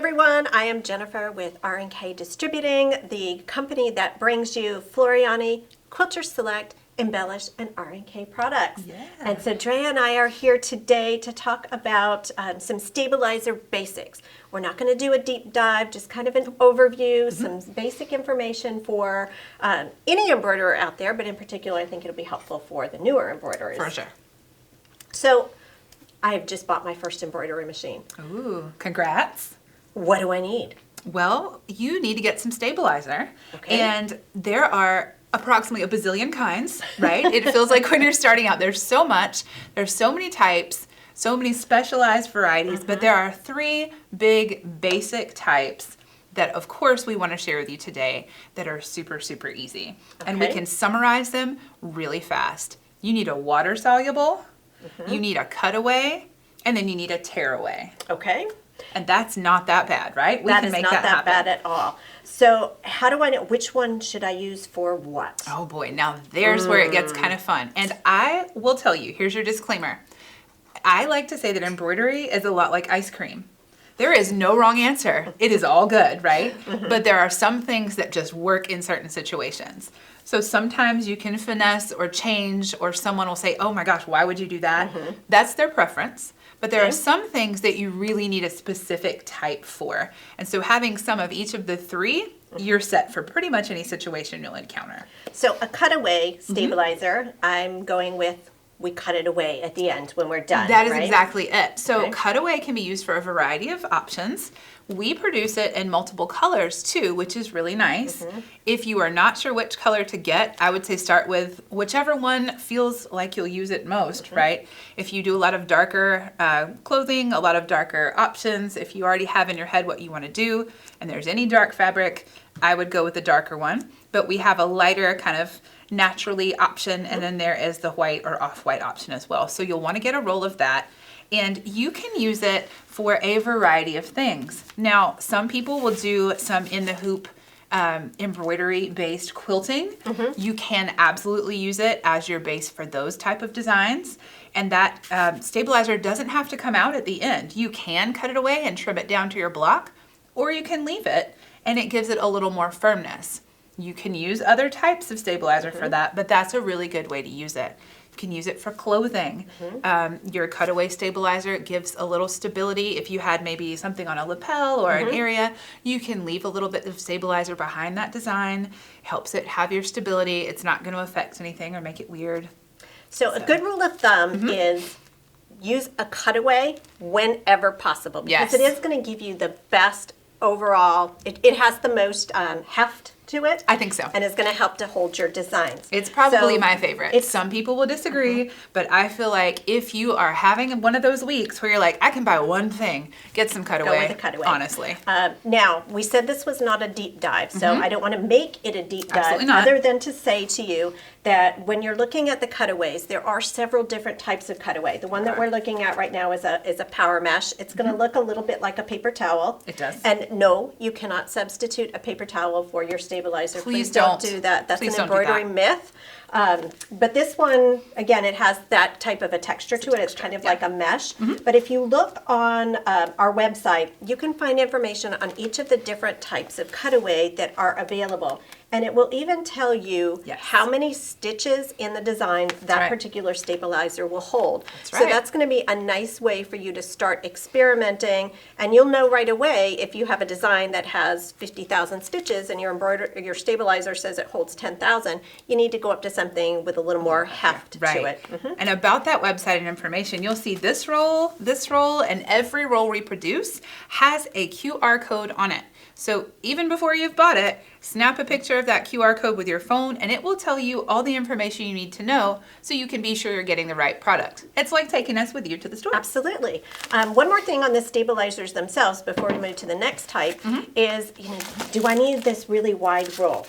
everyone, I am Jennifer with R&K Distributing, the company that brings you Floriani Quilter Select, Embellish, and R&K products. Yeah. And so Drea and I are here today to talk about some stabilizer basics. We're not going to do a deep dive, just kind of an overview, some basic information for any embroiderer out there, but in particular I think it'll be helpful for the newer embroiderers. For sure. So I've just bought my first embroidery machine. Ooh, congrats. What do I need? Well, you need to get some stabilizer. Okay. And there are approximately a bazillion kinds, right? It feels like when you're starting out, there's so much, there's so many types, so many specialized varieties, but there are three big basic types that of course we want to share with you today that are super, super easy. And we can summarize them really fast. You need a water soluble, you need a cutaway, and then you need a tearaway. Okay. And that's not that bad, right? That is not that bad at all. So how do I know which one should I use for what? Oh boy, now there's where it gets kind of fun. And I will tell you, here's your disclaimer. I like to say that embroidery is a lot like ice cream. There is no wrong answer. It is all good, right? But there are some things that just work in certain situations. So sometimes you can finesse or change, or someone will say, oh my gosh, why would you do that? That's their preference. But there are some things that you really need a specific type for. And so having some of each of the three, you're set for pretty much any situation you'll encounter. So a cutaway stabilizer, I'm going with, we cut it away at the end when we're done. That is right? exactly it. So cutaway can be used for a variety of options. We produce it in multiple colors too, which is really nice. If you are not sure which color to get, I would say start with whichever one feels like you'll use it most, right? If you do a lot of darker clothing, a lot of darker options, if you already have in your head what you want to do, and there's any dark fabric, I would go with the darker one. But we have a lighter kind of naturally option, and then there is the white or off-white option as well. So you'll want to get a roll of that. And you can use it for a variety of things. Now, some people will do some in the hoop embroidery based quilting. You can absolutely use it as your base for those type of designs. And that stabilizer doesn't have to come out at the end. You can cut it away and trim it down to your block, or you can leave it and it gives it a little more firmness. You can use other types of stabilizer for that, but that's a really good way to use it. You can use it for clothing. Your cutaway stabilizer gives a little stability. If you had maybe something on a lapel or an area, you can leave a little bit of stabilizer behind that design. Helps it have your stability. It's not going to affect anything or make it weird. So a good rule of thumb is use a cutaway whenever possible, because it is going to give you the best overall. It has the most heft to it. I think so. And it's going to help to hold your designs. It's probably my favorite. Some people will disagree, but I feel like if you are having one of those weeks where you're like, I can buy one thing, get some cutaway. Go with a cutaway. Honestly. Now, we said this was not a deep dive, so I don't want to make it a deep dive. Absolutely not. Other than to say to you that when you're looking at the cutaways, there are several different types of cutaway. The one that we're looking at right now is a power mesh. It's going to look a little bit like a paper towel. It does. And no, you cannot substitute a paper towel for your stabilizer. Please don't do that. That's Please an don't do embroidery myth. But this one, again, it has that type of a texture to it. It's kind of like a mesh. But if you look on our website, you can find information on each of the different types of cutaway that are available. And it will even tell you how many stitches in the design that particular stabilizer will hold. So that's going to be a nice way for you to start experimenting. And you'll know right away if you have a design that has 50,000 stitches and your stabilizer says it holds 10,000, you need to go up to something with a little more heft to it. And about that website and information, you'll see this roll, and every roll we produce has a QR code on it. So even before you've bought it, snap a picture of that QR code with your phone and it will tell you all the information you need to know so you can be sure you're getting the right product. It's like taking us with you to the store. Absolutely. One more thing on the stabilizers themselves before we move to the next type is, do I need this really wide roll?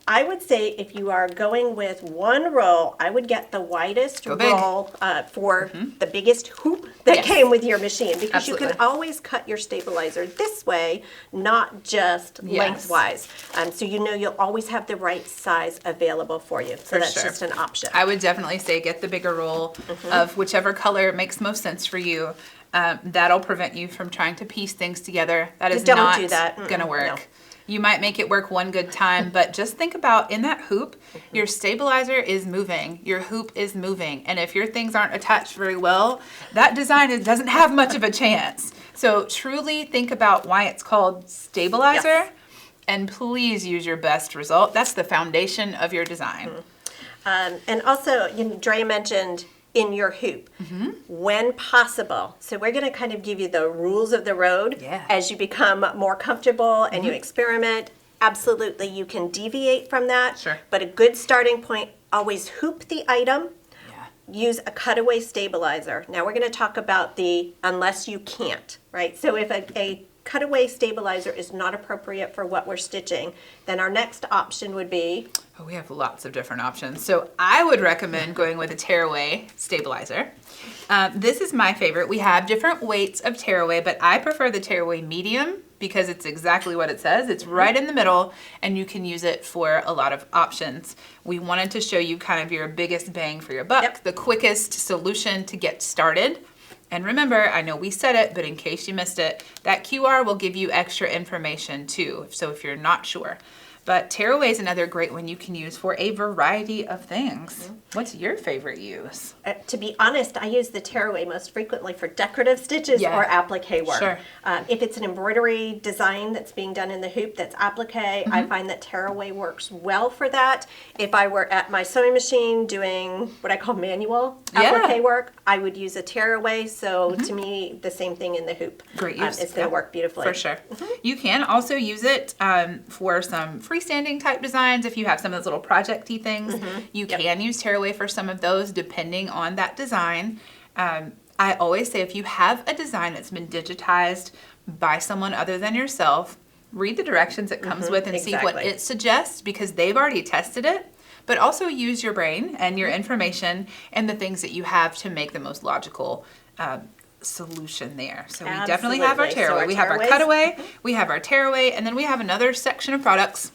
I would say if you are going with one roll, I would get the widest roll for the biggest hoop that came with your machine, because you can always cut your stabilizer this way, not just lengthwise. So you know you'll always have the right size available for you. So that's just an option. I would definitely say get the bigger roll of whichever color makes most sense for you. That'll prevent you from trying to piece things together. That is Don't not do that. going to work. No. You might make it work one good time, but just think about in that hoop, your stabilizer is moving, your hoop is moving. And if your things aren't attached very well, that design doesn't have much of a chance. So truly think about why it's called stabilizer, Yes. and please use your best result. That's the foundation of your design. And also, Drea mentioned in your hoop, when possible. So we're going to kind of give you the rules of the road as you become more comfortable and you experiment. Absolutely, you can deviate from that. Sure. But a good starting point, always hoop the item. Use a cutaway stabilizer. Now we're going to talk about the unless you can't, right? So if a cutaway stabilizer is not appropriate for what we're stitching, then our next option would be... Oh, we have lots of different options. So I would recommend going with a tearaway stabilizer. This is my favorite. We have different weights of tearaway, but I prefer the tearaway medium because it's exactly what it says. It's right in the middle, and you can use it for a lot of options. We wanted to show you kind of your biggest bang for your buck, the quickest solution to get started. And remember, I know we said it, but in case you missed it, that QR will give you extra information too, so if you're not sure. But tearaway is another great one you can use for a variety of things. What's your favorite use? To be honest, I use the tearaway most frequently for decorative stitches or applique work. Sure. If it's an embroidery design that's being done in the hoop that's applique, I find that tearaway works well for that. If I were at my sewing machine doing what I call manual applique work, I would use a tearaway. So to me, the same thing in the hoop. Great use. It's going to work beautifully. For sure. You can also use it for some freestanding type designs. If you have some of those little project-y things, you can use tearaway for some of those depending on that design. I always say if you have a design that's been digitized by someone other than yourself, read the directions it comes with and see what it suggests because they've already tested it. But also use your brain and your information and the things that you have to make the most logical solution there. So we definitely have our tearaway. So we have our cutaway, we have our tearaway, and then we have another section of products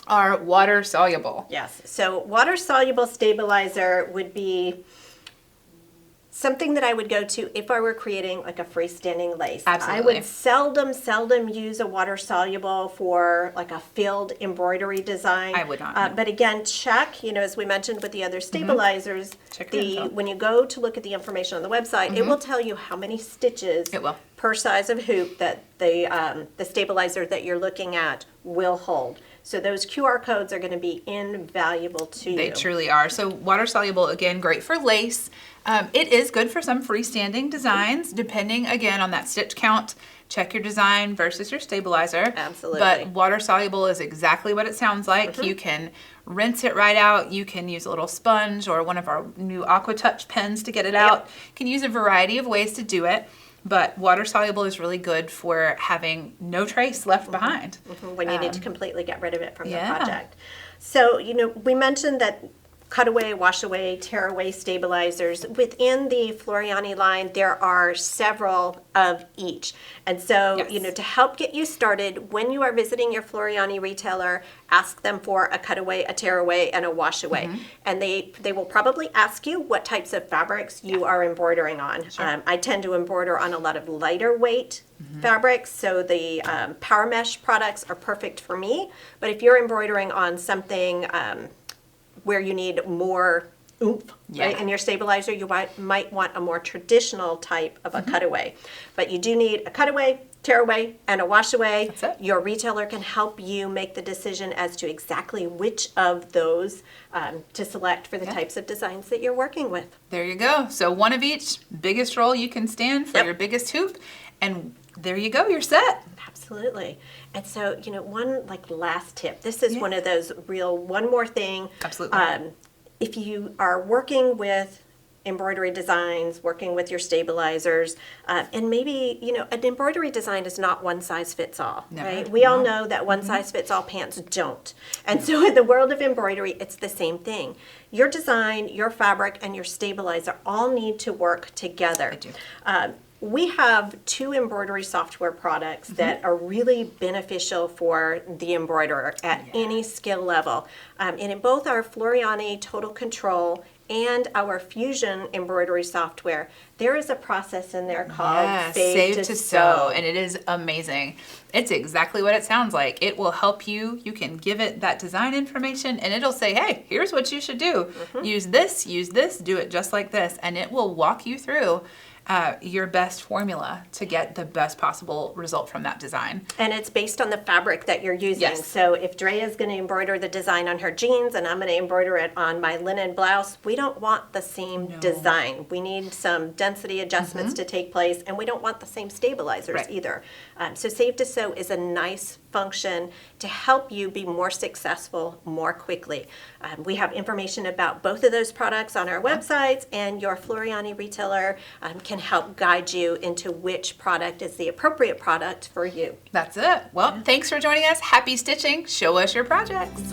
are water soluble. Yes. So water soluble stabilizer would be something that I would go to if I were creating like a freestanding lace. Absolutely. I would seldom use a water soluble for like a filled embroidery design. I would not. But again, check, as we mentioned with the other stabilizers, when you go to look at the information on the website, it will tell you how many stitches per size of hoop that the stabilizer that you're looking at will hold. So those QR codes are going to be invaluable to you. They truly are. So water soluble, again, great for lace. It is good for some freestanding designs, depending, again, on that stitch count. Check your design versus your stabilizer. Absolutely. But water soluble is exactly what it sounds like. You can rinse it right out. You can use a little sponge or one of our new Aqua Touch pens to get it out. You can use a variety of ways to do it. But water soluble is really good for having no trace left behind. When you need to completely get rid of it from the project. So, we mentioned that cutaway, wash away, tear away stabilizers. Within the Floriani line, there are several of each. And so, to help get you started, when you are visiting your Floriani retailer, ask them for a cutaway, a tear away, and a wash away. And they will probably ask you what types of fabrics you are embroidering on. I tend to embroider on a lot of lighter weight fabrics, so the Power Mesh products are perfect for me. But if you're embroidering on something where you need more oomph right, in your stabilizer, you might want a more traditional type of a cutaway. But you do need a cutaway, tear away, and a wash away. That's it. Your retailer can help you make the decision as to exactly which of those to select for the types of designs that you're working with. There you go. So one of each, biggest roll you can stand for your biggest hoop, and there you go, you're set. Absolutely. And so, one last tip. This is one of those one more thing. Absolutely. If you are working with embroidery designs, working with your stabilizers, and maybe, an embroidery design is not one size fits all, right? We all know that one size fits all pants don't. And so in the world of embroidery, it's the same thing. Your design, your fabric, and your stabilizer all need to work together. They do. We have 2 embroidery software products that are really beneficial for the embroiderer at any skill level. And in both our Floriani Total Control and our Fusion embroidery software, there is a process in there called Save to Sew, and it is amazing. It's exactly what it sounds like. It will help you. You can give it that design information, and it'll say, hey, here's what you should do. Use this, do it just like this, and it will walk you through your best formula to get the best possible result from that design. And it's based on the fabric that you're using. Yes. So if Drea is going to embroider the design on her jeans and I'm going to embroider it on my linen blouse, we don't want the same design. We need some density adjustments to take place, and we don't want the same stabilizers either. So Save to Sew is a nice function to help you be more successful more quickly. We have information about both of those products on our websites, and your Floriani retailer can help guide you into which product is the appropriate product for you. That's it. Well, thanks for joining us. Happy stitching. Show us your projects.